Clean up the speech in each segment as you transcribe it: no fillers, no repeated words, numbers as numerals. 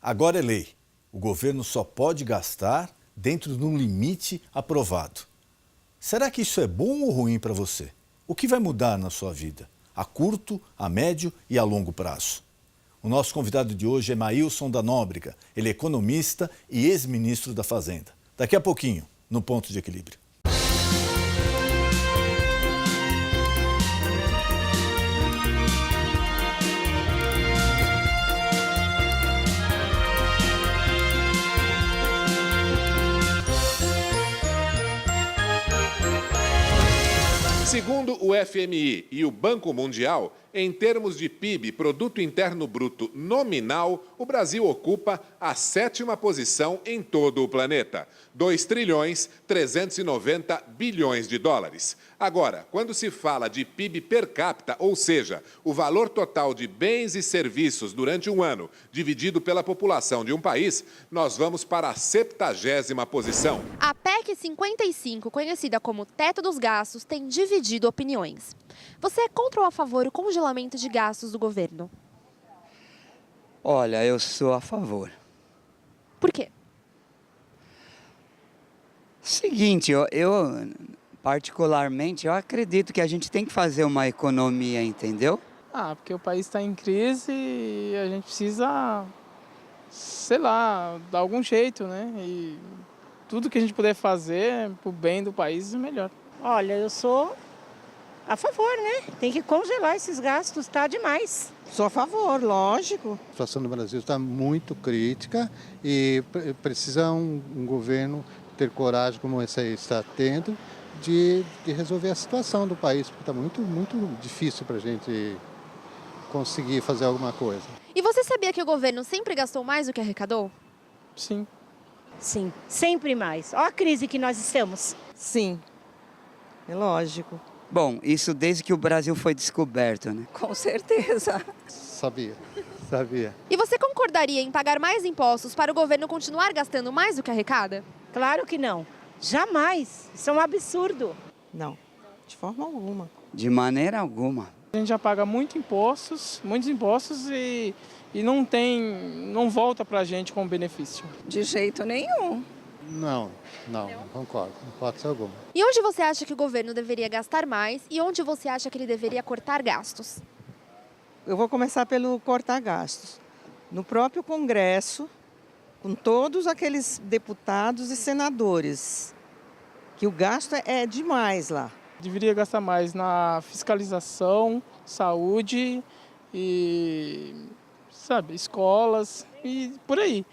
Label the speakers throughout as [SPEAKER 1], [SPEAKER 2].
[SPEAKER 1] Agora é lei. O governo só pode gastar dentro de um limite aprovado. Será que isso é bom ou ruim para você? O que vai mudar na sua vida? A curto, a médio e a longo prazo? O nosso convidado de hoje é Maílson da Nóbrega. Ele é economista e ex-ministro da Fazenda. Daqui a pouquinho, no Ponto de Equilíbrio.
[SPEAKER 2] Segundo o FMI e o Banco Mundial, em termos de PIB, Produto Interno Bruto nominal, o Brasil ocupa a 7ª posição em todo o planeta, 2 trilhões 390 bilhões de dólares. Agora, quando se fala de PIB per capita, ou seja, o valor total de bens e serviços durante um ano dividido pela população de um país, nós vamos para a 70ª posição.
[SPEAKER 3] A PEC 55, conhecida como Teto dos Gastos, tem dividido opiniões. Você é contra ou a favor do congelamento de gastos do governo?
[SPEAKER 4] Olha, eu sou a favor.
[SPEAKER 3] Por quê?
[SPEAKER 4] Seguinte, eu particularmente, eu acredito que a gente tem que fazer uma economia, entendeu?
[SPEAKER 5] Porque o país está em crise e a gente precisa, sei lá, dar algum jeito, né? E tudo que a gente puder fazer para o bem do país é melhor.
[SPEAKER 6] Olha, eu sou a favor, né? Tem que congelar esses gastos, tá demais.
[SPEAKER 7] Sou a favor, lógico.
[SPEAKER 8] A situação do Brasil está muito crítica e precisa um governo ter coragem, como esse aí está tendo, de resolver a situação do país, porque está muito difícil para a gente conseguir fazer alguma coisa.
[SPEAKER 3] E você sabia que o governo sempre gastou mais do que arrecadou?
[SPEAKER 5] Sim.
[SPEAKER 6] Sim, sempre mais. Olha a crise que nós estamos.
[SPEAKER 7] Sim, é lógico.
[SPEAKER 4] Bom, isso desde que o Brasil foi descoberto, né?
[SPEAKER 7] Com certeza.
[SPEAKER 8] Sabia.
[SPEAKER 3] E você concordaria em pagar mais impostos para o governo continuar gastando mais do que arrecada?
[SPEAKER 6] Claro que não. Jamais. Isso é um absurdo.
[SPEAKER 7] Não, de forma alguma.
[SPEAKER 4] De maneira alguma.
[SPEAKER 5] A gente já paga muitos impostos e não volta para a gente com benefício.
[SPEAKER 7] De jeito nenhum.
[SPEAKER 8] Não concordo, não pode ser alguma.
[SPEAKER 3] E onde você acha que o governo deveria gastar mais e onde você acha que ele deveria cortar gastos?
[SPEAKER 7] Eu vou começar pelo cortar gastos. No próprio Congresso, com todos aqueles deputados e senadores, que o gasto é demais lá.
[SPEAKER 5] Deveria gastar mais na fiscalização, saúde e, escolas e por aí.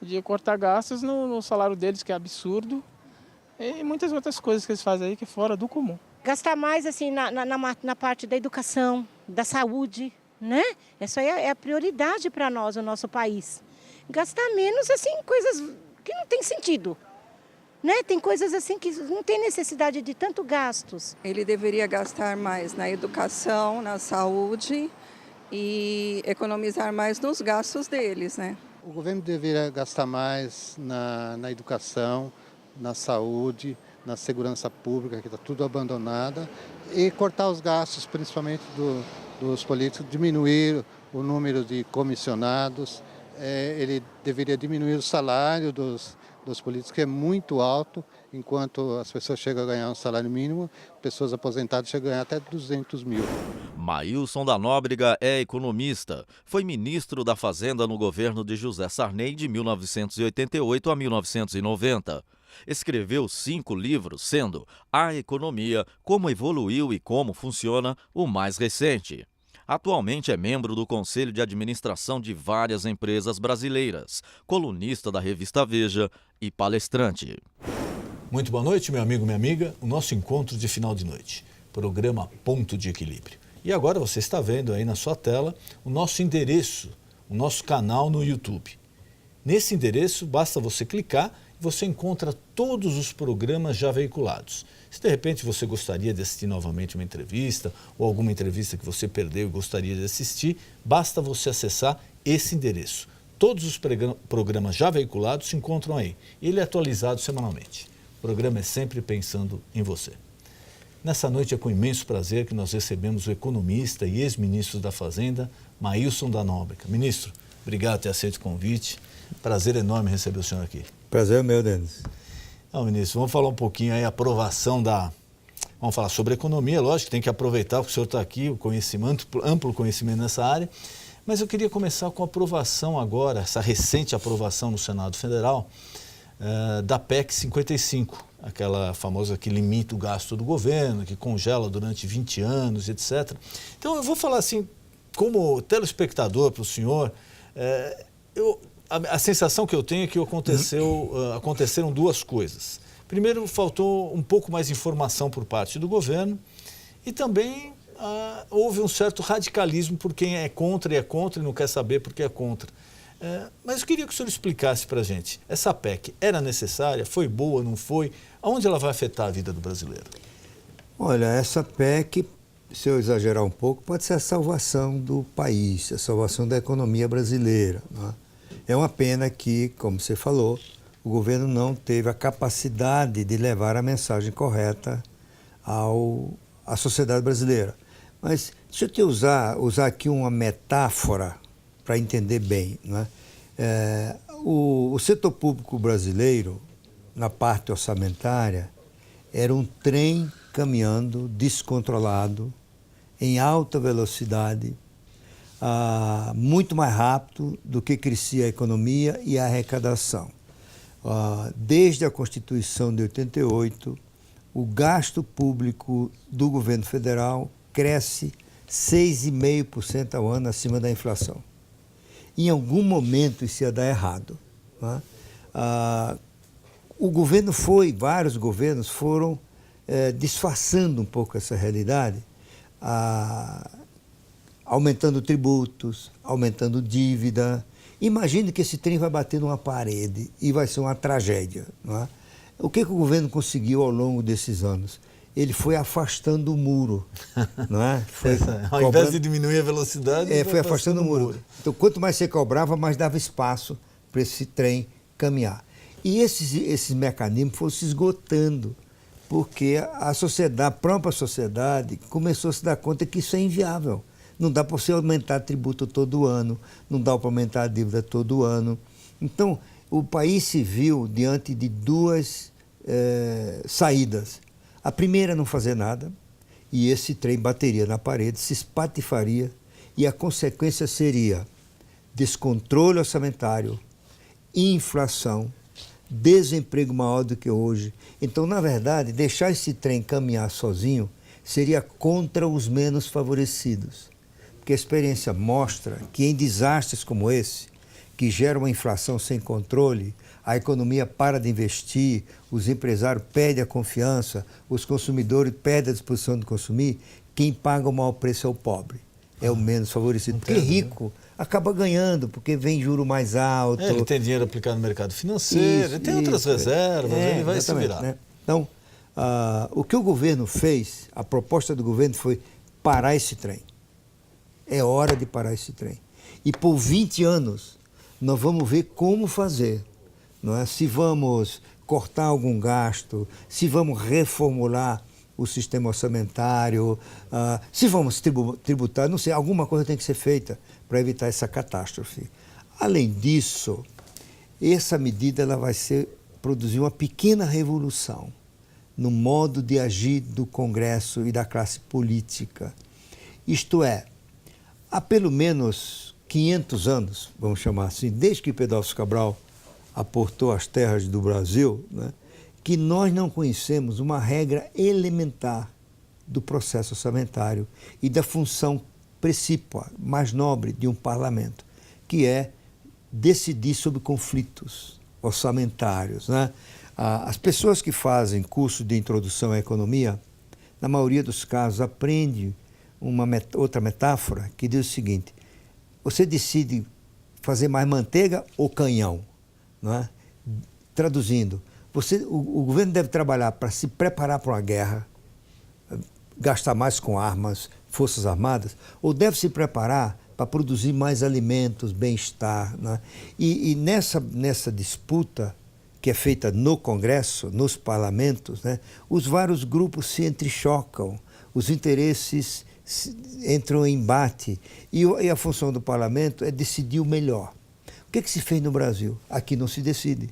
[SPEAKER 5] De cortar gastos no salário deles, que é absurdo, e muitas outras coisas que eles fazem aí que é fora do comum.
[SPEAKER 6] Gastar mais assim na parte da educação, da saúde, né? Essa aí é a prioridade para nós, o nosso país. Gastar menos assim coisas que não tem sentido, né? Tem coisas assim que não tem necessidade de tanto gastos.
[SPEAKER 7] Ele deveria gastar mais na educação, na saúde e economizar mais nos gastos deles, né?
[SPEAKER 8] O governo deveria gastar mais na educação, na saúde, na segurança pública, que está tudo abandonada, e cortar os gastos, principalmente dos políticos, diminuir o número de comissionados. Ele deveria diminuir o salário dos políticos, que é muito alto, enquanto as pessoas chegam a ganhar um salário mínimo, pessoas aposentadas chegam a ganhar até 200 mil.
[SPEAKER 9] Maílson da Nóbrega é economista. Foi ministro da Fazenda no governo de José Sarney de 1988 a 1990. Escreveu 5 livros, sendo A Economia, Como Evoluiu e Como Funciona, o mais recente. Atualmente é membro do Conselho de Administração de várias empresas brasileiras, colunista da revista Veja e palestrante.
[SPEAKER 1] Muito boa noite, meu amigo, minha amiga. O nosso encontro de final de noite. Programa Ponto de Equilíbrio. E agora você está vendo aí na sua tela o nosso endereço, o nosso canal no YouTube. Nesse endereço, basta você clicar e você encontra todos os programas já veiculados. Se de repente você gostaria de assistir novamente uma entrevista ou alguma entrevista que você perdeu e gostaria de assistir, basta você acessar esse endereço. Todos os programas já veiculados se encontram aí. Ele é atualizado semanalmente. O programa é sempre pensando em você. Nessa noite é com imenso prazer que nós recebemos o economista e ex-ministro da Fazenda, Maílson da Nóbrega. Ministro, Obrigado por ter aceito o convite. Prazer enorme receber o senhor aqui.
[SPEAKER 10] Prazer é meu, Denis.
[SPEAKER 1] Então, ministro, vamos falar um pouquinho aí, a aprovação da... Vamos falar sobre economia, lógico, tem que aproveitar que o senhor está aqui, o conhecimento, amplo conhecimento nessa área. Mas eu queria começar com a aprovação agora, essa recente aprovação no Senado Federal, da PEC 55, aquela famosa que limita o gasto do governo, que congela durante 20 anos, etc. Então, eu vou falar assim, como telespectador para o senhor, a sensação que eu tenho é que aconteceram duas coisas. Primeiro, faltou um pouco mais de informação por parte do governo e também houve um certo radicalismo por quem é contra e não quer saber porque é contra. Mas eu queria que o senhor explicasse para a gente, essa PEC era necessária, foi boa, não foi? Aonde ela vai afetar a vida do brasileiro?
[SPEAKER 10] Olha, essa PEC, se eu exagerar um pouco, pode ser a salvação do país, a salvação da economia brasileira, não é? É uma pena que, como você falou, o governo não teve a capacidade de levar a mensagem correta à sociedade brasileira. Mas deixa eu te usar aqui uma metáfora para entender bem, não é? O setor público brasileiro, na parte orçamentária, era um trem caminhando descontrolado, em alta velocidade, muito mais rápido do que crescia a economia e a arrecadação. Desde a Constituição de 88, o gasto público do governo federal cresce 6,5% ao ano acima da inflação. Em algum momento isso ia dar errado, não é? Vários governos foram disfarçando um pouco essa realidade, aumentando tributos, aumentando dívida. Imagine que esse trem vai bater numa parede e vai ser uma tragédia, não é? O que o governo conseguiu ao longo desses anos? Ele foi afastando o muro, não é?
[SPEAKER 1] Ao invés de diminuir a velocidade,
[SPEAKER 10] foi afastando o muro. Então, quanto mais você cobrava, mais dava espaço para esse trem caminhar. E esses mecanismos foram se esgotando, porque a própria sociedade começou a se dar conta que isso é inviável. Não dá para você aumentar tributo todo ano, não dá para aumentar a dívida todo ano. Então, o país se viu diante de duas saídas. A primeira é não fazer nada, e esse trem bateria na parede, se espatifaria, e a consequência seria descontrole orçamentário, inflação, desemprego maior do que hoje. Então, na verdade, deixar esse trem caminhar sozinho seria contra os menos favorecidos. Porque a experiência mostra que em desastres como esse, que geram uma inflação sem controle, a economia para de investir, os empresários perdem a confiança, os consumidores perdem a disposição de consumir, quem paga o maior preço é o pobre, é o menos favorecido. Porque rico acaba ganhando, porque vem juro mais alto.
[SPEAKER 1] Ele tem dinheiro aplicado no mercado financeiro, ele tem outras reservas, ele vai se virar.
[SPEAKER 10] Né? Então, o que o governo fez, a proposta do governo foi parar esse trem. É hora de parar esse trem. E por 20 anos, nós vamos ver como fazer. Não é? Se vamos cortar algum gasto, se vamos reformular o sistema orçamentário, se vamos tributar, não sei, alguma coisa tem que ser feita para evitar essa catástrofe. Além disso, essa medida ela vai produzir uma pequena revolução no modo de agir do Congresso e da classe política. Isto é, há pelo menos 500 anos, vamos chamar assim, desde que Pedro Álvares Cabral aportou as terras do Brasil, né, que nós não conhecemos uma regra elementar do processo orçamentário e da função precípua, mais nobre de um parlamento, que é decidir sobre conflitos orçamentários, né? As pessoas que fazem curso de introdução à economia, na maioria dos casos, aprendem outra metáfora que diz o seguinte: você decide fazer mais manteiga ou canhão? Não é? Traduzindo, o governo deve trabalhar para se preparar para uma guerra, gastar mais com armas, forças armadas, ou deve se preparar para produzir mais alimentos, bem-estar. Né? E nessa disputa que é feita no Congresso, nos parlamentos, né, os vários grupos se entrechocam, os interesses entram em embate, e a função do parlamento é decidir o melhor. que se fez no Brasil? Aqui não se decide.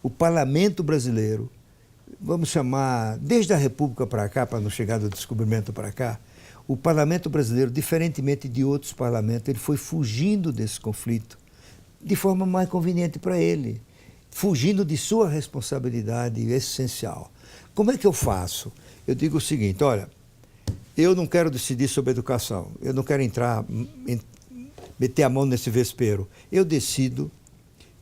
[SPEAKER 10] O parlamento brasileiro, vamos chamar, desde a República para cá, para não chegar do descobrimento para cá, o parlamento brasileiro, diferentemente de outros parlamentos, ele foi fugindo desse conflito de forma mais conveniente para ele, fugindo de sua responsabilidade essencial. Como é que eu faço? Eu digo o seguinte, olha, eu não quero decidir sobre educação, eu não quero entrar, meter a mão nesse vespeiro. Eu decido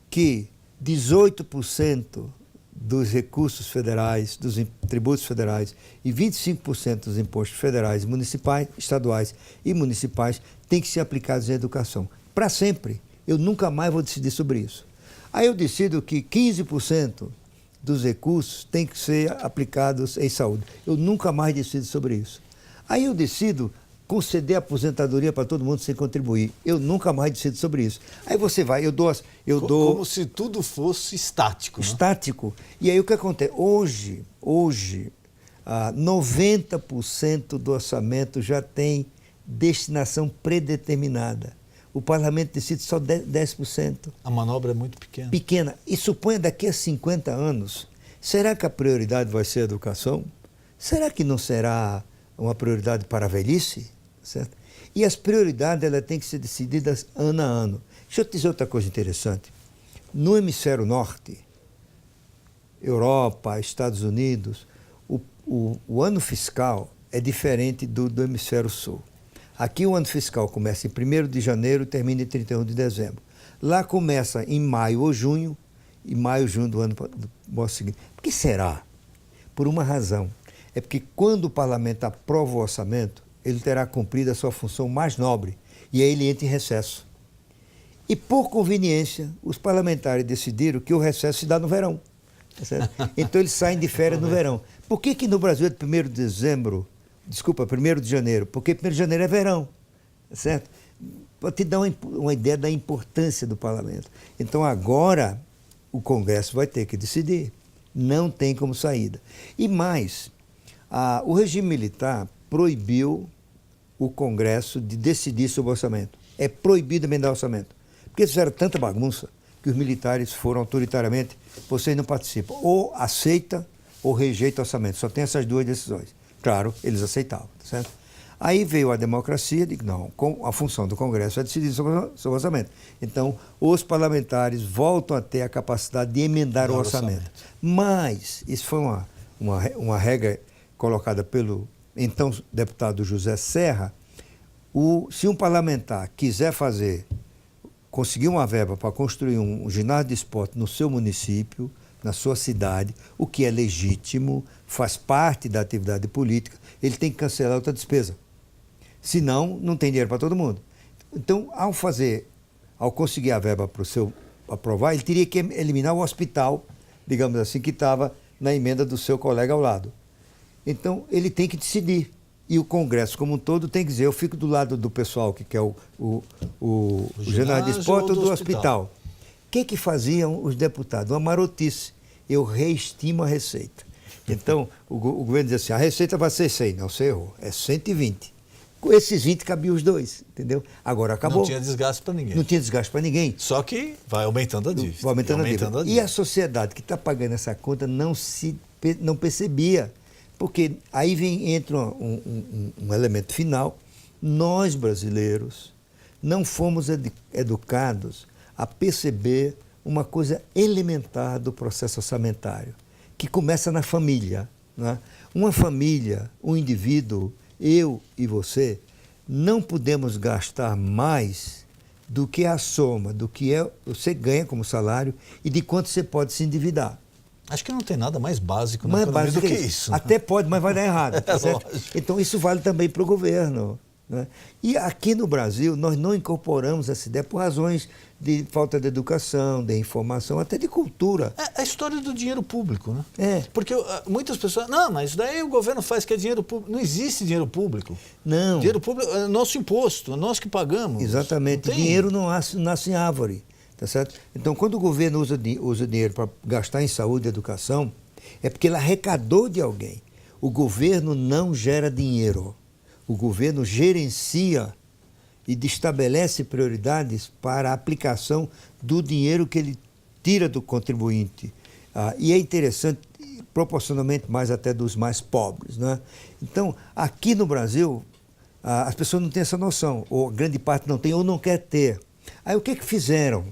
[SPEAKER 10] que 18% dos recursos federais, dos tributos federais e 25% dos impostos federais, municipais, estaduais e municipais têm que ser aplicados em educação. Para sempre. Eu nunca mais vou decidir sobre isso. Aí eu decido que 15% dos recursos têm que ser aplicados em saúde. Eu nunca mais decido sobre isso. Aí eu decido conceder aposentadoria para todo mundo sem contribuir. Eu nunca mais decido sobre isso. Aí você vai, eu dou...
[SPEAKER 1] Como se tudo fosse estático.
[SPEAKER 10] Estático. Né? E aí o que acontece? Hoje 90% do orçamento já tem destinação predeterminada. O parlamento decide só 10%.
[SPEAKER 1] A manobra é muito pequena.
[SPEAKER 10] Pequena. E suponha daqui a 50 anos, será que a prioridade vai ser a educação? Será que não será uma prioridade para a velhice? Certo? E as prioridades elas têm que ser decididas ano a ano. Deixa eu te dizer outra coisa interessante. No hemisfério norte, Europa, Estados Unidos, o ano fiscal é diferente do hemisfério sul. Aqui o ano fiscal começa em 1º de janeiro e termina em 31 de dezembro. Lá começa em maio ou junho, e maio ou junho do ano seguinte. Por que será? Por uma razão. É porque quando o parlamento aprova o orçamento, ele terá cumprido a sua função mais nobre, e aí ele entra em recesso. E por conveniência, os parlamentares decidiram que o recesso se dá no verão. Tá certo? Então eles saem de férias no verão. Por que no Brasil é de 1º de dezembro? Desculpa, 1º de janeiro, porque 1º de janeiro é verão, certo? Para te dar uma ideia da importância do parlamento. Então agora o Congresso vai ter que decidir, não tem como saída. E mais, o regime militar proibiu o Congresso de decidir sobre o orçamento. É proibido emendar o orçamento, porque eles fizeram tanta bagunça que os militares foram autoritariamente, vocês não participam, ou aceita ou rejeita o orçamento, só tem essas duas decisões. Claro, eles aceitavam, certo? Aí veio a democracia e disse, não, a função do Congresso é decidir sobre o orçamento. Então, os parlamentares voltam a ter a capacidade de emendar o orçamento. Mas, isso foi uma regra colocada pelo então deputado José Serra. Se um parlamentar quiser conseguir uma verba para construir um ginásio de esporte no seu município, na sua cidade, o que é legítimo, faz parte da atividade política, ele tem que cancelar outra despesa. Senão, não tem dinheiro para todo mundo. Então, ao conseguir a verba para o seu aprovar, ele teria que eliminar o hospital, digamos assim, que estava na emenda do seu colega ao lado. Então, ele tem que decidir. E o Congresso, como um todo, tem que dizer, eu fico do lado do pessoal que quer o ginásio de esporte ou do hospital. O que faziam os deputados? Uma marotice. Eu reestimo a receita. Então, o governo diz assim, a receita vai ser 100. Não, você errou. É 120. Com esses 20 cabiam os dois, entendeu? Agora acabou.
[SPEAKER 1] Não tinha desgaste para ninguém.
[SPEAKER 10] Não tinha desgaste para ninguém.
[SPEAKER 1] Só que vai aumentando a dívida.
[SPEAKER 10] Vai aumentando a dívida. E a sociedade que está pagando essa conta não percebia. Porque aí entra um elemento final. Nós, brasileiros, não fomos educados a perceber uma coisa elementar do processo orçamentário, que começa na família. Né? Uma família, um indivíduo, eu e você, não podemos gastar mais do que a soma, do que você ganha como salário e de quanto você pode se endividar.
[SPEAKER 1] Acho que não tem nada mais básico na economia do que isso.
[SPEAKER 10] Até pode, mas vai dar errado. Tá certo? Então isso vale também para o governo. Né? E aqui no Brasil, nós não incorporamos essa ideia por razões de falta de educação, de informação, até de cultura.
[SPEAKER 1] É a história do dinheiro público, né?
[SPEAKER 10] É.
[SPEAKER 1] Porque muitas pessoas, não, mas isso daí o governo faz que é dinheiro público. Não existe dinheiro público.
[SPEAKER 10] Não.
[SPEAKER 1] Dinheiro público é nosso imposto, é nós que pagamos.
[SPEAKER 10] Exatamente. Dinheiro não nasce em árvore. Tá certo? Então, quando o governo usa dinheiro para gastar em saúde e educação, é porque ele arrecadou de alguém. O governo não gera dinheiro. O governo gerencia e estabelece prioridades para a aplicação do dinheiro que ele tira do contribuinte. E é interessante, proporcionalmente mais até dos mais pobres, né? Então, aqui no Brasil, as pessoas não têm essa noção, ou grande parte não tem, ou não quer ter. Aí o que fizeram?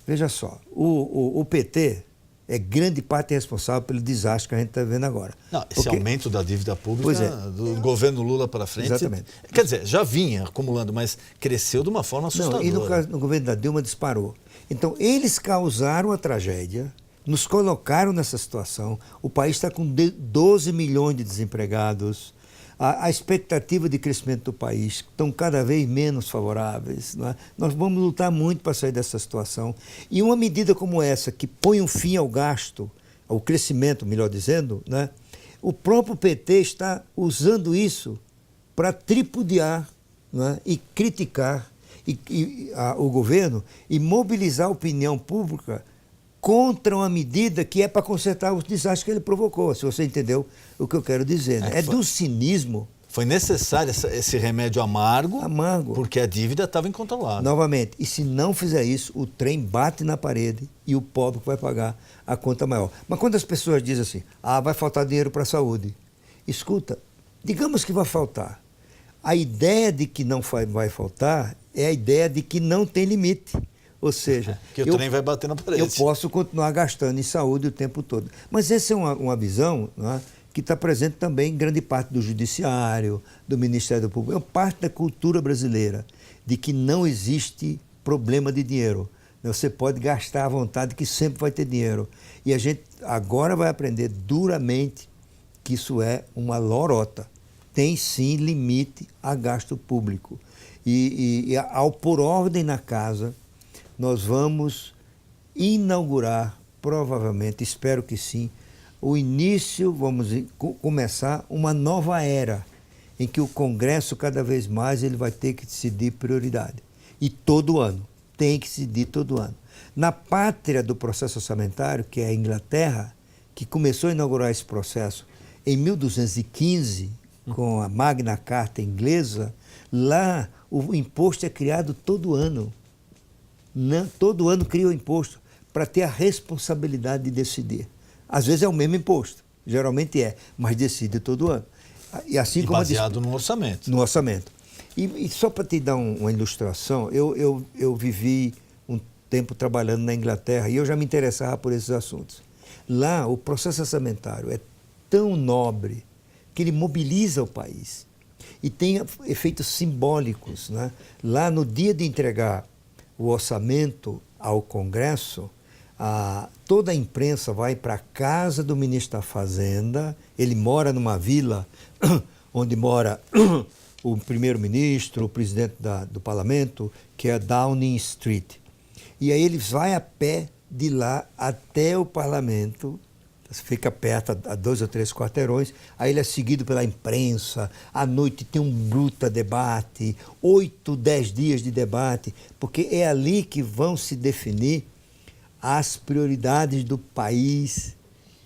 [SPEAKER 10] Veja só, o PT é grande parte responsável pelo desastre que a gente está vendo agora.
[SPEAKER 1] Não, esse aumento da dívida pública do governo Lula para frente,
[SPEAKER 10] exatamente.
[SPEAKER 1] Quer dizer, já vinha acumulando, mas cresceu de uma forma assustadora.
[SPEAKER 10] Não, e no governo da Dilma disparou. Então, eles causaram a tragédia, nos colocaram nessa situação, o país está com 12 milhões de desempregados, a expectativa de crescimento do país estão cada vez menos favoráveis. Não é? Nós vamos lutar muito para sair dessa situação. E uma medida como essa, que põe um fim ao gasto, ao crescimento, melhor dizendo, né? O próprio PT está usando isso para tripudiar, né? E criticar o governo e mobilizar a opinião pública contra uma medida que é para consertar os desastres que ele provocou, se você entendeu o que eu quero dizer. Né? É do cinismo.
[SPEAKER 1] Foi necessário esse remédio amargo, porque a dívida estava incontrolável.
[SPEAKER 10] Novamente, e se não fizer isso, o trem bate na parede e o pobre vai pagar a conta maior. Mas quando as pessoas dizem assim, vai faltar dinheiro para a saúde, escuta, digamos que vai faltar. A ideia de que não vai faltar é a ideia de que não tem limite. Ou seja,
[SPEAKER 1] que o trem vai bater na parede.
[SPEAKER 10] Eu posso continuar gastando em saúde o tempo todo. Mas essa é uma visão, não é, que está presente também em grande parte do Judiciário, do Ministério Público. É parte da cultura brasileira, de que não existe problema de dinheiro. Você pode gastar à vontade, que sempre vai ter dinheiro. E a gente agora vai aprender duramente que isso é uma lorota. Tem sim limite a gasto público. E ao pôr ordem na casa, nós vamos inaugurar, provavelmente, espero que sim, o início, vamos começar uma nova era, em que o Congresso, cada vez mais, ele vai ter que decidir prioridade. E todo ano, tem que decidir todo ano. Na pátria do processo orçamentário, que é a Inglaterra, que começou a inaugurar esse processo em 1215, com a Magna Carta inglesa, lá o imposto é criado todo ano. Não, todo ano cria o imposto para ter a responsabilidade de decidir. Às vezes é o mesmo imposto, geralmente é, mas decide todo ano. E assim como
[SPEAKER 1] baseado no orçamento.
[SPEAKER 10] No orçamento. E só para te dar uma ilustração, eu vivi um tempo trabalhando na Inglaterra e eu já me interessava por esses assuntos. Lá o processo orçamentário é tão nobre que ele mobiliza o país e tem efeitos simbólicos. Né? Lá no dia de entregar o orçamento ao Congresso, toda a imprensa vai para a casa do ministro da Fazenda, ele mora numa vila onde mora o primeiro-ministro, o presidente do parlamento, que é Downing Street. E aí ele vai a pé de lá até o parlamento, fica perto, a 2 ou 3 quarteirões, aí ele é seguido pela imprensa, à noite tem um bruto debate, 8, 10 dias de debate, porque é ali que vão se definir as prioridades do país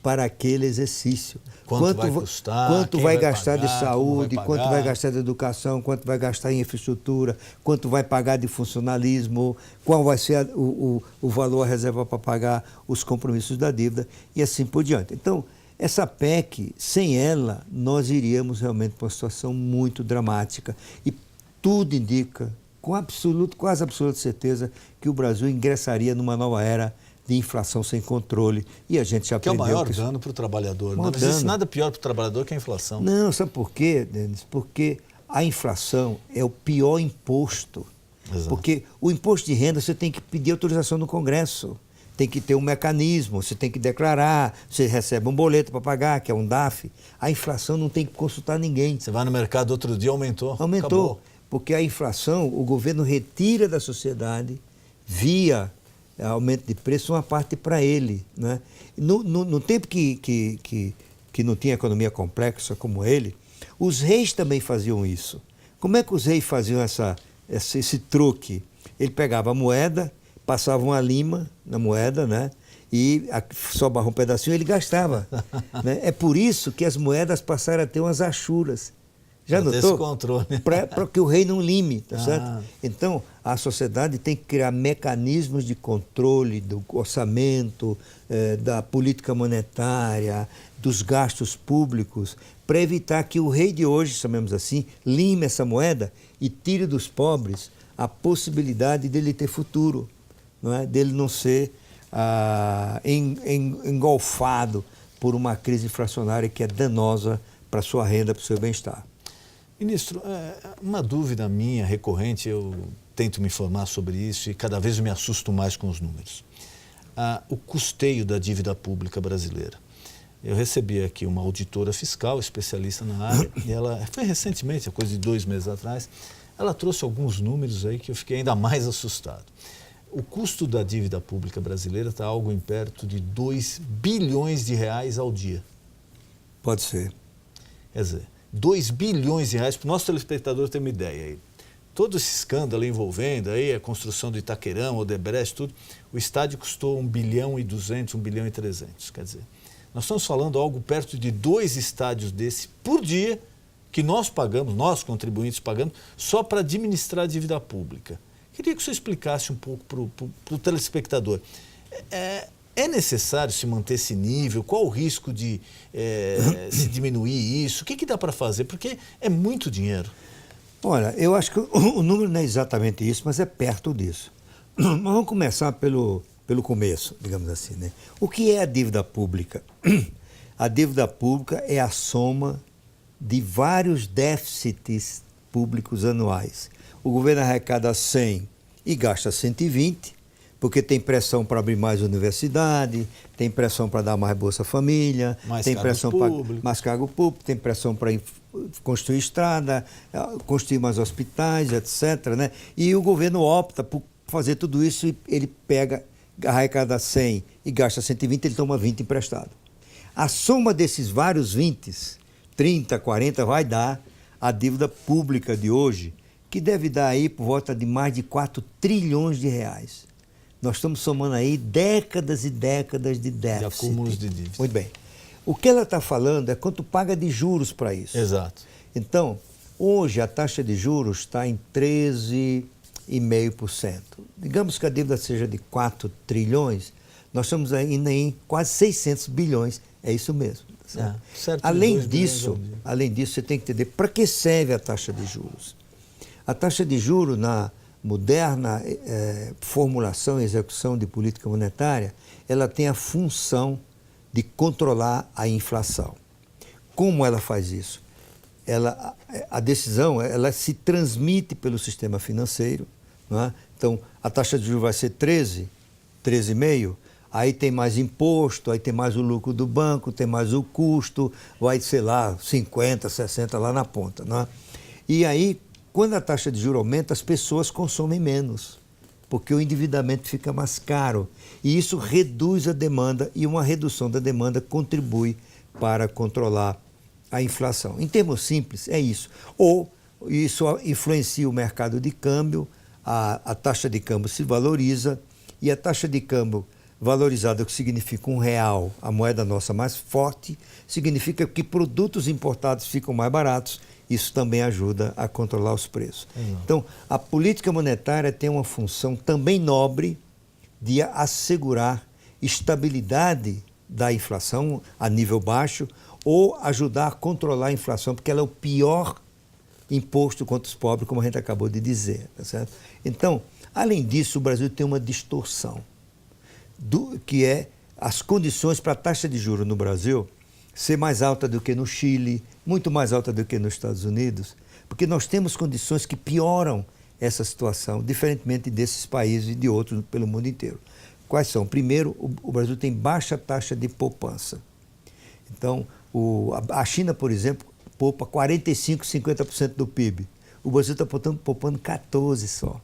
[SPEAKER 10] para aquele exercício.
[SPEAKER 1] Quanto vai custar,
[SPEAKER 10] quanto vai gastar
[SPEAKER 1] pagar,
[SPEAKER 10] de saúde,
[SPEAKER 1] vai
[SPEAKER 10] quanto vai gastar de educação, quanto vai gastar em infraestrutura, quanto vai pagar de funcionalismo, qual vai ser o valor a reserva para pagar os compromissos da dívida e assim por diante. Então, essa PEC, sem ela, nós iríamos realmente para uma situação muito dramática. E tudo indica, com quase absoluta certeza, que o Brasil ingressaria numa nova era de inflação sem controle. E a gente já aprendeu
[SPEAKER 1] que é o maior dano para o trabalhador. Não existe nada pior para o trabalhador que a inflação.
[SPEAKER 10] Não, sabe por quê, Denis? Porque a inflação é o pior imposto.
[SPEAKER 1] Exato.
[SPEAKER 10] Porque o imposto de renda você tem que pedir autorização no Congresso. Tem que ter um mecanismo, você tem que declarar, você recebe um boleto para pagar, que é um DAF. A inflação não tem que consultar ninguém.
[SPEAKER 1] Você vai no mercado outro dia, aumentou.
[SPEAKER 10] Aumentou.
[SPEAKER 1] Acabou.
[SPEAKER 10] Porque a inflação, o governo retira da sociedade via aumento de preço uma parte para ele. Né? No tempo que não tinha economia complexa como ele, os reis também faziam isso. Como é que os reis faziam esse truque? Ele pegava a moeda, passava uma lima na moeda, né? E sobrava um pedacinho, ele gastava. Né? É por isso que as moedas passaram a ter umas achuras. Já
[SPEAKER 1] Pra ter
[SPEAKER 10] notou?
[SPEAKER 1] esse controle.
[SPEAKER 10] Para que o rei não lime, tá
[SPEAKER 1] Ah.
[SPEAKER 10] certo? Então, a sociedade tem que criar mecanismos de controle do orçamento, da política monetária, dos gastos públicos, para evitar que o rei de hoje, chamemos assim, lime essa moeda e tire dos pobres a possibilidade dele ter futuro, não é? Dele não ser engolfado por uma crise inflacionária que é danosa para a sua renda, para o seu bem-estar.
[SPEAKER 1] Ministro, uma dúvida minha recorrente, eu tento me informar sobre isso e cada vez eu me assusto mais com os números. O custeio da dívida pública brasileira. Eu recebi aqui uma auditora fiscal, especialista na área, e ela, foi recentemente, coisa de 2 meses atrás, ela trouxe alguns números aí que eu fiquei ainda mais assustado. O custo da dívida pública brasileira está algo em perto de 2 bilhões de reais ao dia.
[SPEAKER 10] Pode ser.
[SPEAKER 1] Quer dizer, 2 bilhões de reais, para o nosso telespectador ter uma ideia aí. Todo esse escândalo envolvendo aí a construção do Itaquerão, Odebrecht, tudo, o estádio custou 1 bilhão e 200, 1 bilhão e 300, quer dizer, nós estamos falando algo perto de 2 estádios desse por dia que nós pagamos, nós contribuintes pagamos, só para administrar a dívida pública. Queria que o senhor explicasse um pouco para o telespectador. É necessário se manter esse nível? Qual o risco de se diminuir isso? O que dá para fazer? Porque é muito dinheiro.
[SPEAKER 10] Olha, eu acho que o número não é exatamente isso, mas é perto disso. Mas vamos começar pelo começo, digamos assim, né? O que é a dívida pública? A dívida pública é a soma de vários déficits públicos anuais. O governo arrecada 100 e gasta 120, porque tem pressão para abrir mais universidade, tem pressão para dar mais Bolsa Família, tem pressão para mais cargo público, tem pressão para construir estrada, construir mais hospitais, etc., né? E o governo opta por fazer tudo isso e ele pega, arrecada 100 e gasta 120, ele toma 20 emprestado. A soma desses vários 20, 30, 40, vai dar a dívida pública de hoje, que deve dar aí por volta de mais de 4 trilhões de reais. Nós estamos somando aí décadas e décadas de déficit.
[SPEAKER 1] De acúmulos de dívida.
[SPEAKER 10] Muito bem. O que ela está falando é quanto paga de juros para isso.
[SPEAKER 1] Exato.
[SPEAKER 10] Então, hoje a taxa de juros está em 13,5%. Digamos que a dívida seja de 4 trilhões, nós estamos ainda em quase 600 bilhões. É isso mesmo.
[SPEAKER 1] Certo,
[SPEAKER 10] além disso, você tem que entender para que serve a taxa de juros. A taxa de juros, na moderna formulação e execução de política monetária, ela tem a função de controlar a inflação. Como ela faz isso? A decisão ela se transmite pelo sistema financeiro, não é? Então, a taxa de juros vai ser 13,5%, aí tem mais imposto, aí tem mais o lucro do banco, tem mais o custo, vai, sei lá, 50, 60 lá na ponta, não é? E aí, quando a taxa de juros aumenta, as pessoas consomem menos, porque o endividamento fica mais caro. E isso reduz a demanda, e uma redução da demanda contribui para controlar a inflação. Em termos simples, é isso. Ou isso influencia o mercado de câmbio, a taxa de câmbio se valoriza, e a taxa de câmbio valorizada, o que significa R$1, a moeda nossa mais forte, significa que produtos importados ficam mais baratos. Isso também ajuda a controlar os preços. Então, a política monetária tem uma função também nobre de assegurar estabilidade da inflação a nível baixo ou ajudar a controlar a inflação, porque ela é o pior imposto contra os pobres, como a gente acabou de dizer. Tá certo? Então, além disso, o Brasil tem uma distorção, que é as condições para a taxa de juros no Brasil ser mais alta do que no Chile, muito mais alta do que nos Estados Unidos, porque nós temos condições que pioram essa situação, diferentemente desses países e de outros pelo mundo inteiro. Quais são? Primeiro, o Brasil tem baixa taxa de poupança. Então, a China, por exemplo, poupa 45%, 50% do PIB. O Brasil está poupando 14% só.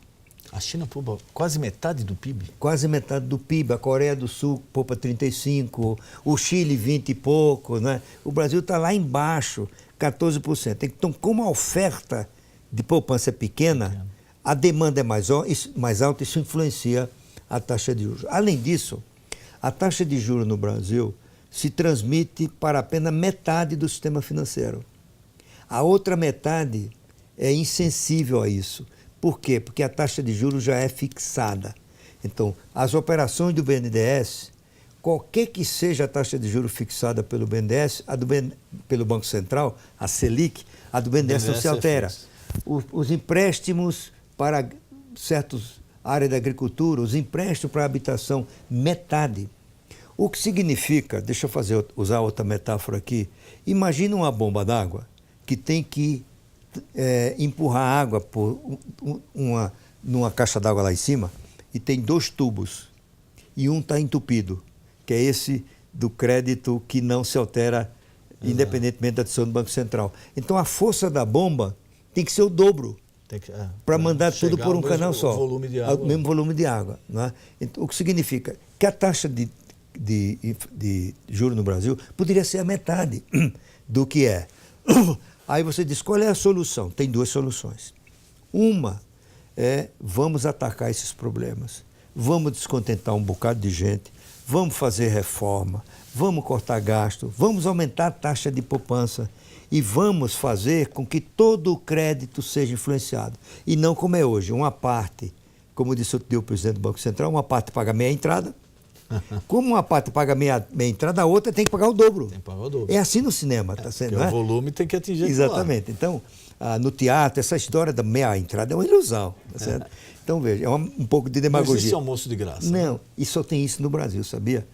[SPEAKER 1] A China poupa quase metade do PIB?
[SPEAKER 10] Quase metade do PIB. A Coreia do Sul poupa 35%, o Chile 20% e pouco, né? O Brasil está lá embaixo, 14%. Então, como a oferta de poupança é pequena, a demanda é mais alta, isso influencia a taxa de juros. Além disso, a taxa de juros no Brasil se transmite para apenas metade do sistema financeiro. A outra metade é insensível a isso. Por quê? Porque a taxa de juros já é fixada. Então, as operações do BNDES, qualquer que seja a taxa de juros fixada pelo BNDES, pelo Banco Central, a Selic, a do BNDES não se altera. Os empréstimos para certas áreas da agricultura, os empréstimos para a habitação, metade. O que significa, deixa eu usar outra metáfora aqui, imagina uma bomba d'água que tem que empurrar água por numa caixa d'água lá em cima e tem 2 tubos e um está entupido, que é esse do crédito que não se altera independentemente da decisão do Banco Central. Então a força da bomba tem que ser o dobro para mandar tudo por um canal só, o mesmo volume de água. Não é? Então, o que significa que a taxa de juros no Brasil poderia ser a metade do que é. Aí você diz, qual é a solução? Tem 2 soluções. Uma é, vamos atacar esses problemas, vamos descontentar um bocado de gente, vamos fazer reforma, vamos cortar gasto, vamos aumentar a taxa de poupança e vamos fazer com que todo o crédito seja influenciado. E não como é hoje, uma parte, como disse o presidente do Banco Central, uma parte paga meia entrada. Como uma parte paga meia entrada, a outra tem que pagar o dobro.
[SPEAKER 1] Tem que pagar o dobro.
[SPEAKER 10] É assim no cinema, tá sendo?
[SPEAKER 1] Porque o volume tem que atingir.
[SPEAKER 10] Exatamente. Então, no teatro, essa história da meia entrada é uma ilusão, tá certo? Então, veja, é um pouco de demagogia.
[SPEAKER 1] Não existe almoço de graça.
[SPEAKER 10] Não, e só tem isso no Brasil, sabia?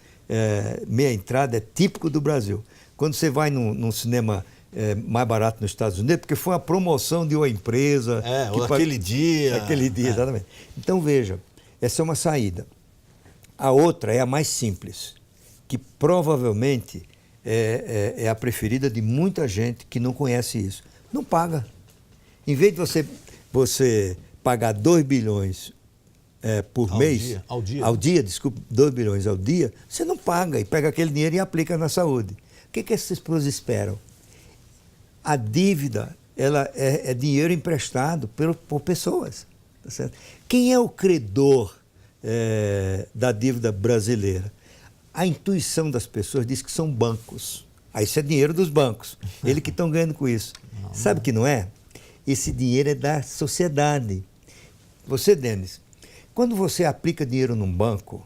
[SPEAKER 10] Meia entrada é típico do Brasil. Quando você vai num cinema mais barato nos Estados Unidos, porque foi uma promoção de uma empresa.
[SPEAKER 1] Ou aquele dia.
[SPEAKER 10] Aquele dia, exatamente. Então, veja, essa é uma saída. A outra é a mais simples, que provavelmente é a preferida de muita gente que não conhece isso. Não paga. Em vez de você pagar 2 bilhões por mês, ao dia, desculpe, 2 bilhões ao dia, você não paga e pega aquele dinheiro e aplica na saúde. O que essas pessoas esperam? A dívida ela é dinheiro emprestado por pessoas. Tá certo? Quem é o credor da dívida brasileira? A intuição das pessoas diz que são bancos. Aí isso é dinheiro dos bancos. Eles que estão ganhando com isso. Sabe que não é? Esse dinheiro é da sociedade. Você, Denis, quando você aplica dinheiro num banco,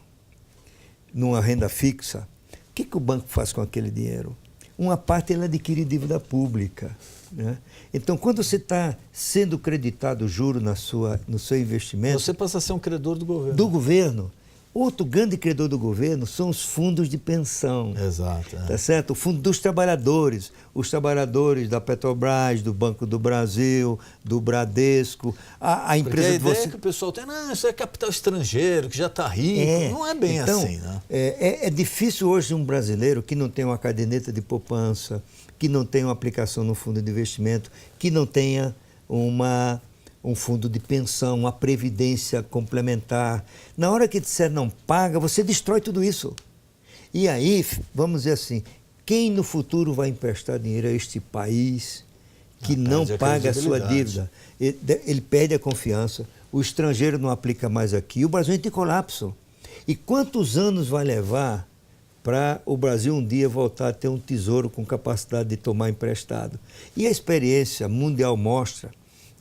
[SPEAKER 10] numa renda fixa, o que o banco faz com aquele dinheiro? Uma parte ele adquire dívida pública. Né? Então, quando você está sendo creditado juro no seu investimento...
[SPEAKER 1] Você passa a ser um credor do governo.
[SPEAKER 10] Do governo. Outro grande credor do governo são os fundos de pensão.
[SPEAKER 1] Exato.
[SPEAKER 10] Tá certo? O fundo dos trabalhadores. Os trabalhadores da Petrobras, do Banco do Brasil, do Bradesco. A empresa
[SPEAKER 1] porque a ideia é que o pessoal tem, não, isso é capital estrangeiro, que já está rico. Não é bem assim, né?
[SPEAKER 10] É difícil hoje um brasileiro que não tem uma caderneta de poupança, que não tenha uma aplicação no fundo de investimento, que não tenha um fundo de pensão, uma previdência complementar. Na hora que disser não paga, você destrói tudo isso. E aí, vamos dizer assim, quem no futuro vai emprestar dinheiro a este país que não paga a sua dívida? Ele perde a confiança, o estrangeiro não aplica mais aqui, o Brasil entra em colapso. E quantos anos vai levar para o Brasil um dia voltar a ter um tesouro com capacidade de tomar emprestado? E a experiência mundial mostra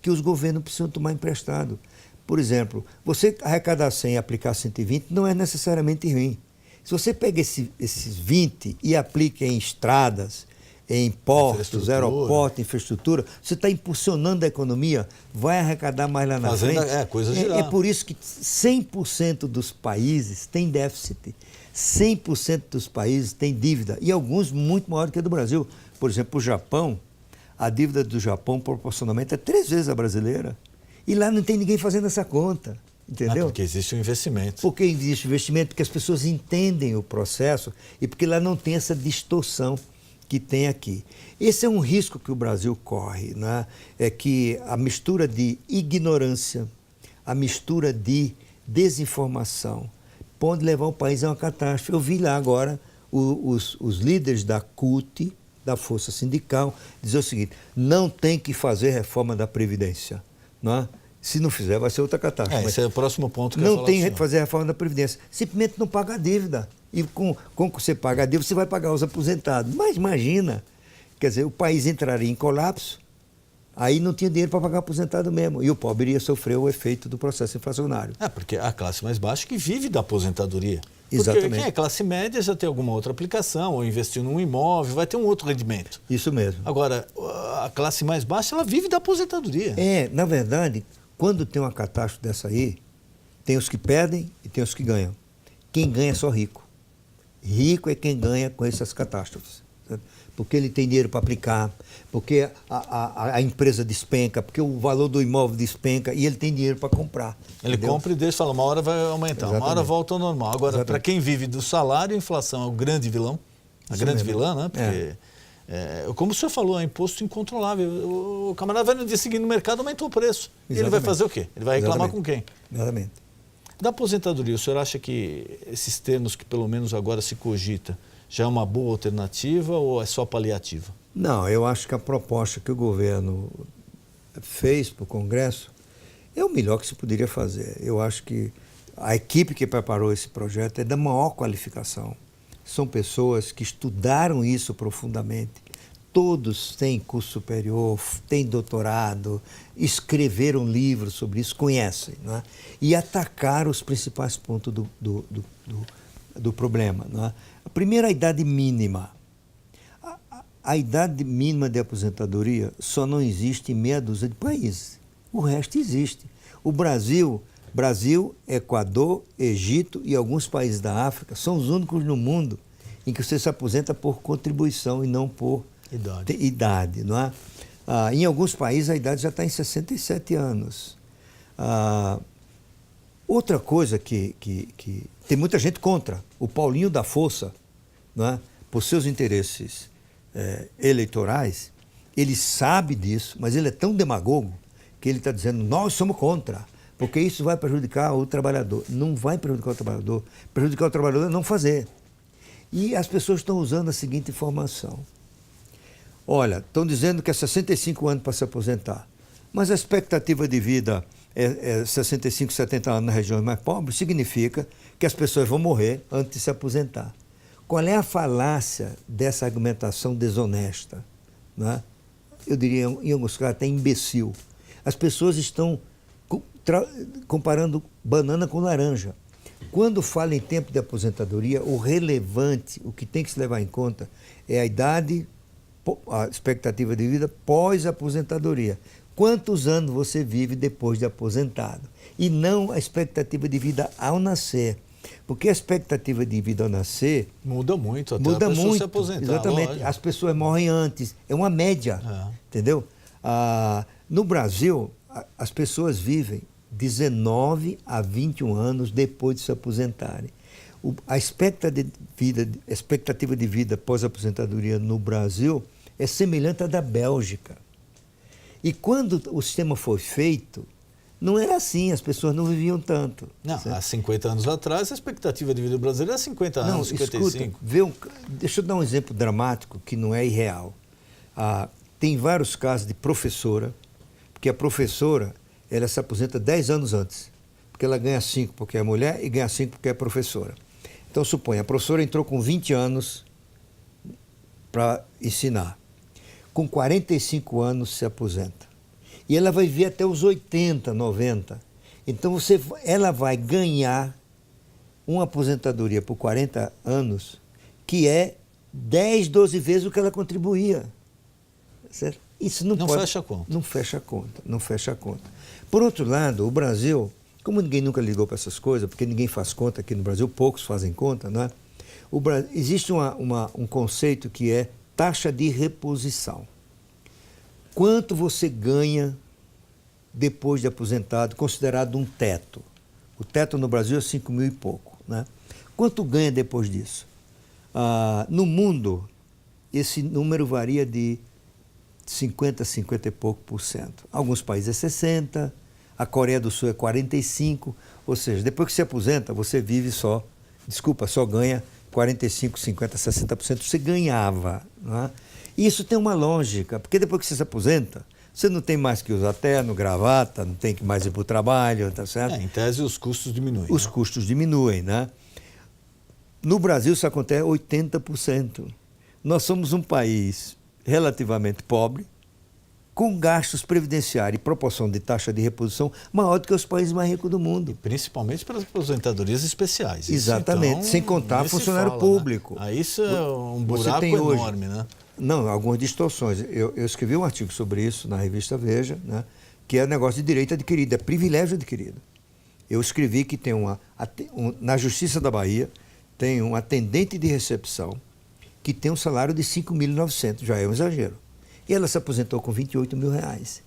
[SPEAKER 10] que os governos precisam tomar emprestado. Por exemplo, você arrecadar 100 e aplicar 120 não é necessariamente ruim. Se você pega esses 20 e aplica em estradas, em portos, aeroportos, infraestrutura, você está impulsionando a economia, vai arrecadar mais lá na frente. É por isso que 100% dos países têm déficit, 100% dos países têm dívida, e alguns muito maior que a do Brasil. Por exemplo, o Japão, a dívida do Japão proporcionalmente é 3 vezes a brasileira. E lá não tem ninguém fazendo essa conta. Entendeu?
[SPEAKER 1] Porque existe um investimento.
[SPEAKER 10] Porque existe investimento, porque as pessoas entendem o processo e porque lá não tem essa distorção que tem aqui. Esse é um risco que o Brasil corre, né? É que a mistura de ignorância, a mistura de desinformação pode levar o país a uma catástrofe. Eu vi lá agora os líderes da CUT, da Força Sindical, dizer o seguinte: não tem que fazer reforma da Previdência, não é? Se não fizer, vai ser outra catástrofe.
[SPEAKER 1] Esse é o próximo ponto que eu
[SPEAKER 10] não
[SPEAKER 1] ia falar.
[SPEAKER 10] Não tem que fazer a reforma da Previdência. Simplesmente não paga a dívida. E com que você paga a dívida, você vai pagar os aposentados. Mas imagina, quer dizer, o país entraria em colapso Aí não tinha dinheiro para pagar aposentado mesmo. E o pobre iria sofrer o efeito do processo inflacionário.
[SPEAKER 1] Porque a classe mais baixa que vive da aposentadoria.
[SPEAKER 10] Exatamente.
[SPEAKER 1] Porque quem é classe média já tem alguma outra aplicação, ou investir num imóvel, vai ter um outro rendimento.
[SPEAKER 10] Isso mesmo.
[SPEAKER 1] Agora, a classe mais baixa, ela vive da aposentadoria.
[SPEAKER 10] Na verdade, quando tem uma catástrofe dessa aí, tem os que perdem e tem os que ganham. Quem ganha é só rico. Rico é quem ganha com essas catástrofes. Certo? Porque ele tem dinheiro para aplicar, porque a empresa despenca, porque o valor do imóvel despenca e ele tem dinheiro para comprar.
[SPEAKER 1] Ele compra e deixa e fala, uma hora vai aumentar,
[SPEAKER 10] Exatamente.
[SPEAKER 1] uma hora volta ao normal. Agora, para quem vive do salário, a inflação é o grande vilão, vilã, né? Porque, como o senhor falou, é imposto incontrolável. O camarada vai no dia seguinte no mercado, aumentou o preço. E ele vai fazer o quê? Ele vai reclamar com quem?
[SPEAKER 10] Exatamente.
[SPEAKER 1] Da aposentadoria, o senhor acha que esses termos que pelo menos agora se cogita já é uma boa alternativa ou é só paliativa?
[SPEAKER 10] Não, eu acho que a proposta que o governo fez para o Congresso é o melhor que se poderia fazer. Eu acho que a equipe que preparou esse projeto é da maior qualificação. São pessoas que estudaram isso profundamente. Todos têm curso superior, têm doutorado, escreveram livros sobre isso, conhecem, não é? E atacaram os principais pontos do problema. Não é? A primeira, a idade mínima. A idade mínima de aposentadoria só não existe em meia dúzia de países. O resto existe. O Brasil, Equador, Egito e alguns países da África são os únicos no mundo em que você se aposenta por contribuição e não por idade, não é? Em alguns países a idade já está em 67 anos. Outra coisa que tem muita gente contra, o Paulinho da Força, não é? Por seus interesses eleitorais, ele sabe disso, mas ele é tão demagogo que ele está dizendo, nós somos contra, porque isso vai prejudicar o trabalhador. Não vai prejudicar o trabalhador. Prejudicar o trabalhador é não fazer. E as pessoas estão usando a seguinte informação. Olha, estão dizendo que é 65 anos para se aposentar, mas a expectativa de vida é 65, 70 anos nas regiões mais pobres, significa que as pessoas vão morrer antes de se aposentar. Qual é a falácia dessa argumentação desonesta? Né? Eu diria, em alguns casos, até imbecil. As pessoas estão comparando banana com laranja. Quando fala em tempo de aposentadoria, o relevante, o que tem que se levar em conta é a idade, a expectativa de vida pós-aposentadoria. Quantos anos você vive depois de aposentado? E não a expectativa de vida ao nascer. Porque a expectativa de vida ao nascer...
[SPEAKER 1] Muda muito, até a pessoa se aposentar.
[SPEAKER 10] Exatamente. Lógico. As pessoas morrem antes. É uma média, entendeu? No Brasil, as pessoas vivem 19 a 21 anos depois de se aposentarem. A expectativa de vida pós-aposentadoria no Brasil é semelhante à da Bélgica. E quando o sistema foi feito, não era assim, as pessoas não viviam tanto.
[SPEAKER 1] Não, há 50 anos atrás, a expectativa de vida brasileira era 50 anos, 55.
[SPEAKER 10] Escuta, deixa eu dar um exemplo dramático que não é irreal. Tem vários casos de professora, porque a professora ela se aposenta 10 anos antes, porque ela ganha 5 porque é mulher e ganha 5 porque é professora. Então, suponha, a professora entrou com 20 anos para ensinar. Com 45 anos se aposenta. E ela vai viver até os 80, 90. Então, ela vai ganhar uma aposentadoria por 40 anos que é 10, 12 vezes o que ela contribuía. Certo? Isso não
[SPEAKER 1] fecha a conta.
[SPEAKER 10] Não fecha a conta. Por outro lado, o Brasil, como ninguém nunca ligou para essas coisas, porque ninguém faz conta aqui no Brasil, poucos fazem conta, não é? Existe um conceito que é taxa de reposição. Quanto você ganha depois de aposentado, considerado um teto? O teto no Brasil é 5 mil e pouco, né? Quanto ganha depois disso? No mundo, esse número varia de 50, 50 e pouco por cento. Alguns países é 60%, a Coreia do Sul é 45%, ou seja, depois que se aposenta, você vive só ganha 45, 50, 60% você ganhava. Não é? E isso tem uma lógica, porque depois que você se aposenta, você não tem mais que usar terno, gravata, não tem que mais ir para o trabalho, tá certo?
[SPEAKER 1] Em tese, os custos diminuem.
[SPEAKER 10] Os custos diminuem, né? No Brasil, isso acontece 80%. Nós somos um país relativamente pobre, com gastos previdenciários e proporção de taxa de reposição maior do que os países mais ricos do mundo.
[SPEAKER 1] Principalmente para as aposentadorias especiais.
[SPEAKER 10] Exatamente,
[SPEAKER 1] Então,
[SPEAKER 10] sem contar funcionário público.
[SPEAKER 1] Né? Aí isso é um buraco
[SPEAKER 10] tem hoje,
[SPEAKER 1] enorme, né?
[SPEAKER 10] Não, algumas distorções. Eu escrevi um artigo sobre isso na revista Veja, né, que é negócio de direito adquirido, é privilégio adquirido. Eu escrevi que tem na Justiça da Bahia, tem um atendente de recepção que tem um salário de 5.900, já é um exagero. E ela se aposentou com 28 mil reais.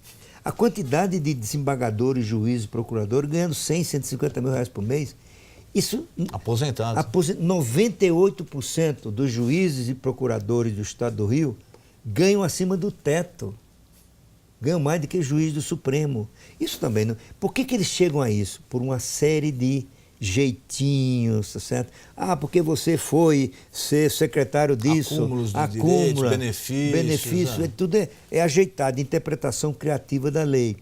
[SPEAKER 10] A quantidade de desembargadores, juízes, procuradores ganhando 100, 150 mil reais por mês, isso...
[SPEAKER 1] Aposentados.
[SPEAKER 10] 98% dos juízes e procuradores do Estado do Rio ganham acima do teto. Ganham mais do que juiz do Supremo. Isso também não... Por que eles chegam a isso? Por uma série de jeitinhos, tá certo? Porque você foi ser secretário disso.
[SPEAKER 1] Acúmulos de direitos, benefícios.
[SPEAKER 10] Tudo é ajeitado, interpretação criativa da lei.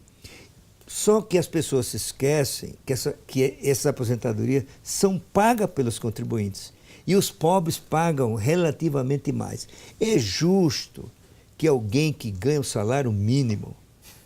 [SPEAKER 10] Só que as pessoas se esquecem que essas aposentadorias são pagas pelos contribuintes. E os pobres pagam relativamente mais. É justo que alguém que ganha o salário mínimo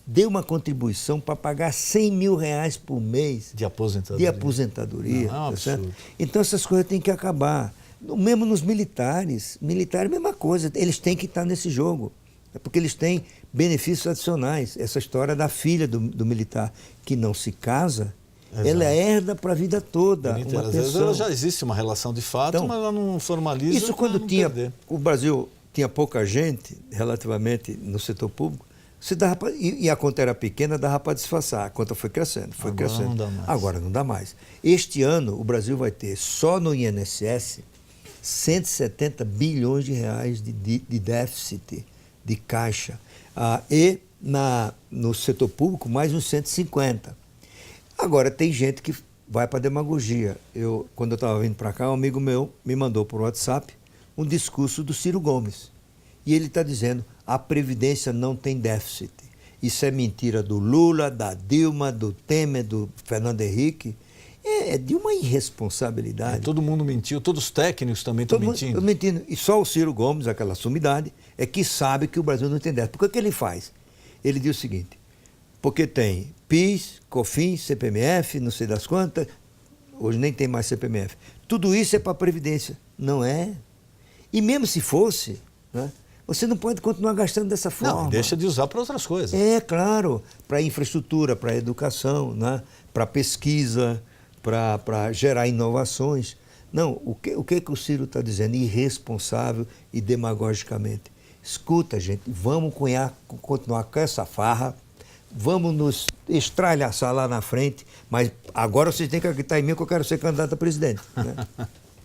[SPEAKER 10] dê uma contribuição para pagar 100 mil reais por mês
[SPEAKER 1] de aposentadoria.
[SPEAKER 10] Não, é um
[SPEAKER 1] absurdo.
[SPEAKER 10] Certo? Então essas coisas têm que acabar. Mesmo nos militares. Militares, mesma coisa. Eles têm que estar nesse jogo. É porque eles têm benefícios adicionais. Essa história da filha do militar que não se casa, exato, ela herda para a vida toda.
[SPEAKER 1] Às vezes ela já existe uma relação de fato, então, mas ela não formaliza.
[SPEAKER 10] Isso quando o Brasil tinha pouca gente, relativamente, no setor público, e a conta era pequena, dava para disfarçar. A conta foi crescendo, foi crescendo.
[SPEAKER 1] Não dá mais.
[SPEAKER 10] Agora não dá mais. Este ano, o Brasil vai ter, só no INSS, 170 bilhões de reais de déficit de caixa. E no setor público, mais uns 150. Agora, tem gente que vai para a demagogia. Quando eu estava vindo para cá, um amigo meu me mandou por WhatsApp um discurso do Ciro Gomes. E ele está dizendo, a Previdência não tem déficit. Isso é mentira do Lula, da Dilma, do Temer, do Fernando Henrique. É de uma irresponsabilidade.
[SPEAKER 1] Todo mundo mentiu, todos os técnicos também estão mentindo.
[SPEAKER 10] Mentindo. E só o Ciro Gomes, aquela sumidade, é que sabe que o Brasil não tem déficit. Porque o que ele faz? Ele diz o seguinte, porque tem PIS, COFINS, CPMF, não sei das quantas, hoje nem tem mais CPMF. Tudo isso é para a Previdência. Não é. E mesmo se fosse, né, você não pode continuar gastando dessa forma.
[SPEAKER 1] Não, deixa de usar para outras coisas.
[SPEAKER 10] É, claro, para infraestrutura, para educação, né, para pesquisa, para gerar inovações. Não, o que o Ciro está dizendo? Irresponsável e demagogicamente. Escuta, gente, vamos continuar com essa farra, vamos nos estralhaçar lá na frente, mas agora vocês têm que acreditar em mim que eu quero ser candidato a presidente. Né?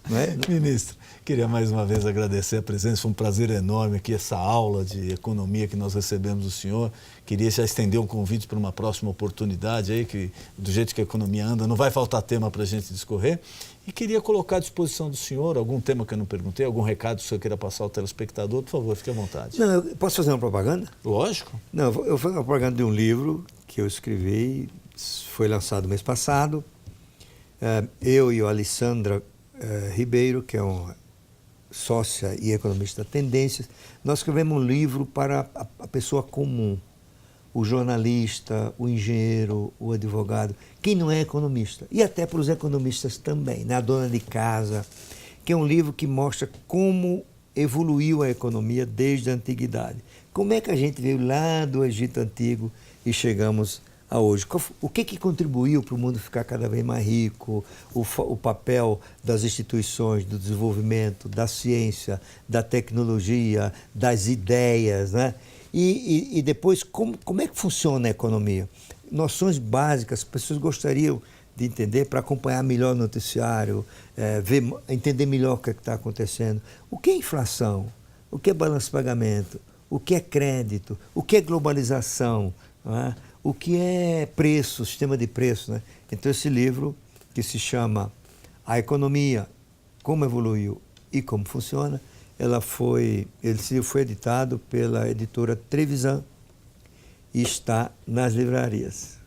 [SPEAKER 10] Não é?
[SPEAKER 1] Ministro, queria mais uma vez agradecer a presença, foi um prazer enorme aqui, essa aula de economia que nós recebemos do senhor. Queria já estender um convite para uma próxima oportunidade aí, que do jeito que a economia anda, não vai faltar tema para a gente discorrer. E queria colocar à disposição do senhor algum tema que eu não perguntei, algum recado que o senhor queira passar ao telespectador, por favor, fique à vontade.
[SPEAKER 10] Não, eu posso fazer uma propaganda?
[SPEAKER 1] Lógico.
[SPEAKER 10] Não, eu faço uma propaganda de um livro que eu escrevi, foi lançado mês passado. Eu e a Alessandra Ribeiro, que é uma sócia e economista da Tendências, nós escrevemos um livro para a pessoa comum, o jornalista, o engenheiro, o advogado, quem não é economista, e até para os economistas também, né? A dona de casa, que é um livro que mostra como evoluiu a economia desde a antiguidade. Como é que a gente veio lá do Egito Antigo e chegamos a hoje? O que contribuiu para o mundo ficar cada vez mais rico? O papel das instituições, do desenvolvimento, da ciência, da tecnologia, das ideias, né? E depois, como é que funciona a economia? Noções básicas, as pessoas gostariam de entender para acompanhar melhor o noticiário, entender melhor o que está acontecendo. O que é inflação? O que é balanço de pagamento? O que é crédito? O que é globalização? Não é? O que é preço, sistema de preço, né? Então esse livro, que se chama A Economia, Como Evoluiu e Como Funciona, ele foi editado pela editora Trevisan e está nas livrarias.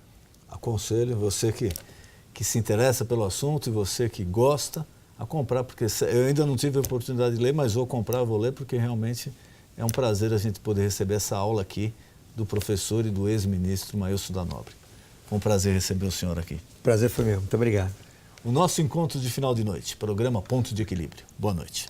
[SPEAKER 1] Aconselho você que se interessa pelo assunto e você que gosta a comprar, porque eu ainda não tive a oportunidade de ler, mas vou comprar, vou ler, porque realmente é um prazer a gente poder receber essa aula aqui do professor e do ex-ministro Maílson da Nóbrega. Foi um prazer receber o senhor aqui.
[SPEAKER 10] Prazer foi meu. Muito obrigado.
[SPEAKER 1] O nosso encontro de final de noite, programa Ponto de Equilíbrio. Boa noite.